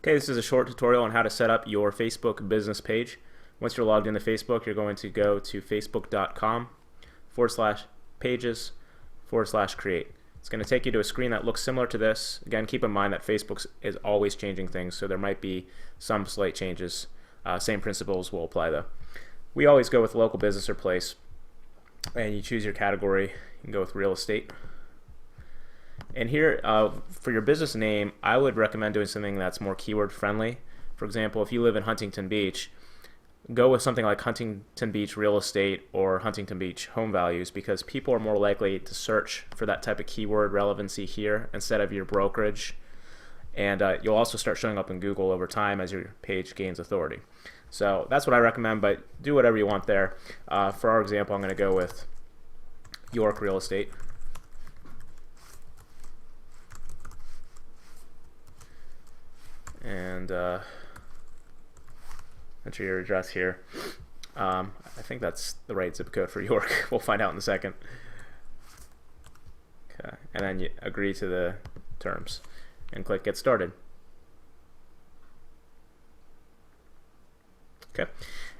Okay, this is a short tutorial on how to set up your Facebook business page. Once you're logged into Facebook, you're going to go to facebook.com/pages/create. It's going to take you to a screen that looks similar to this. Again, keep in mind that Facebook is always changing things, so there might be some slight changes. Same principles will apply though. We always go with local business or place, and you choose your category. You can go with real estate. And here, for your business name, I would recommend doing something that's more keyword friendly. For example, if you live in Huntington Beach, go with something like Huntington Beach Real Estate or Huntington Beach Home Values, because people are more likely to search for that type of keyword relevancy here instead of your brokerage. And you'll also start showing up in Google over time as your page gains authority. So that's what I recommend, but do whatever you want there. For our example, I'm going to go with York Real Estate. And enter your address here. I think that's the right zip code for York. We'll find out in a second. Okay, and then you agree to the terms and click Get Started. Okay,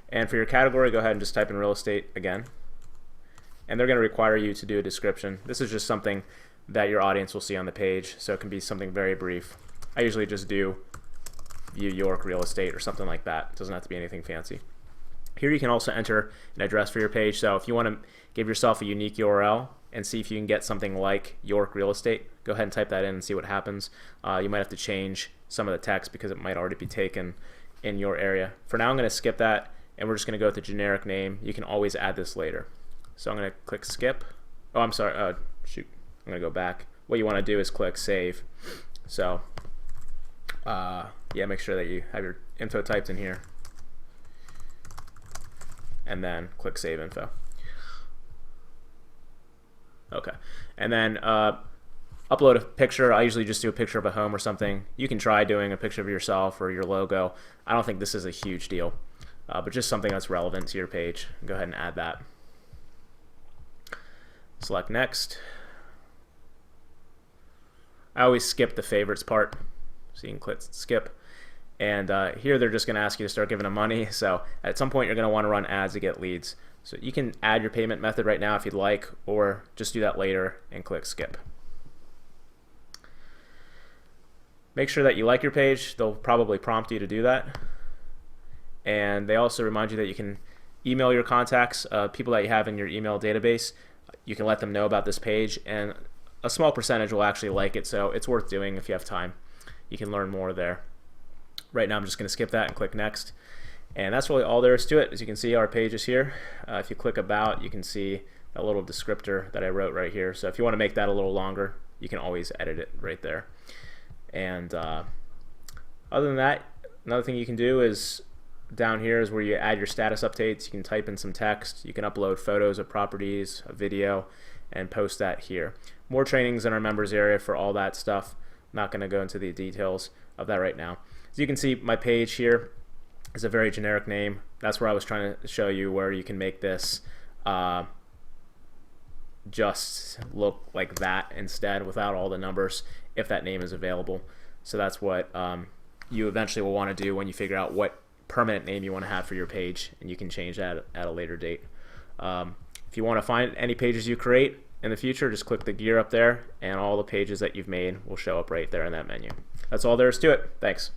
and for your category, go ahead and just type in real estate again. And they're going to require you to do a description. This is just something that your audience will see on the page, so it can be something very brief. I usually just do View York Real Estate or something like that. It doesn't have to be anything fancy. Here you can also enter an address for your page. So if you want to give yourself a unique URL and see if you can get something like York Real Estate, go ahead and type that in and see what happens. You might have to change some of the text because it might already be taken in your area. For now, I'm going to skip that, and we're just going to go with the generic name. You can always add this later. So I'm going to click skip. Oh, I'm sorry. Shoot. I'm going to go back. What you want to do is click save. So yeah, make sure that you have your info typed in here, and then click Save Info. Okay, and then upload a picture. I usually just do a picture of a home or something. You can try doing a picture of yourself or your logo. I don't think this is a huge deal, but just something that's relevant to your page. Go ahead and add that. Select Next. I always skip the favorites part, so you can click skip. And here they're just going to ask you to start giving them money. So at some point you're going to want to run ads to get leads. So you can add your payment method right now if you'd like, or just do that later and click skip. Make sure that you like your page. They'll probably prompt you to do that. And they also remind you that you can email your contacts, people that you have in your email database. You can let them know about this page, and a small percentage will actually like it, so it's worth doing if you have time. You can learn more there. Right now I'm just going to skip that and click Next. And that's really all there is to it. As you can see, our page is here. If you click About, you can see that little descriptor that I wrote right here. So if you want to make that a little longer, you can always edit it right there. And other than that, another thing you can do is down here is where you add your status updates. You can type in some text. You can upload photos of properties, a video, and post that here. More trainings in our members area for all that stuff. I'm not going to go into the details of that right now. As you can see, my page here is a very generic name. That's where I was trying to show you where you can make this just look like that instead, without all the numbers, if that name is available. So that's what you eventually will want to do when you figure out what permanent name you want to have for your page, and you can change that at a later date. If you want to find any pages you create in the future, just click the gear up there, and all the pages that you've made will show up right there in that menu. That's all there is to it. Thanks.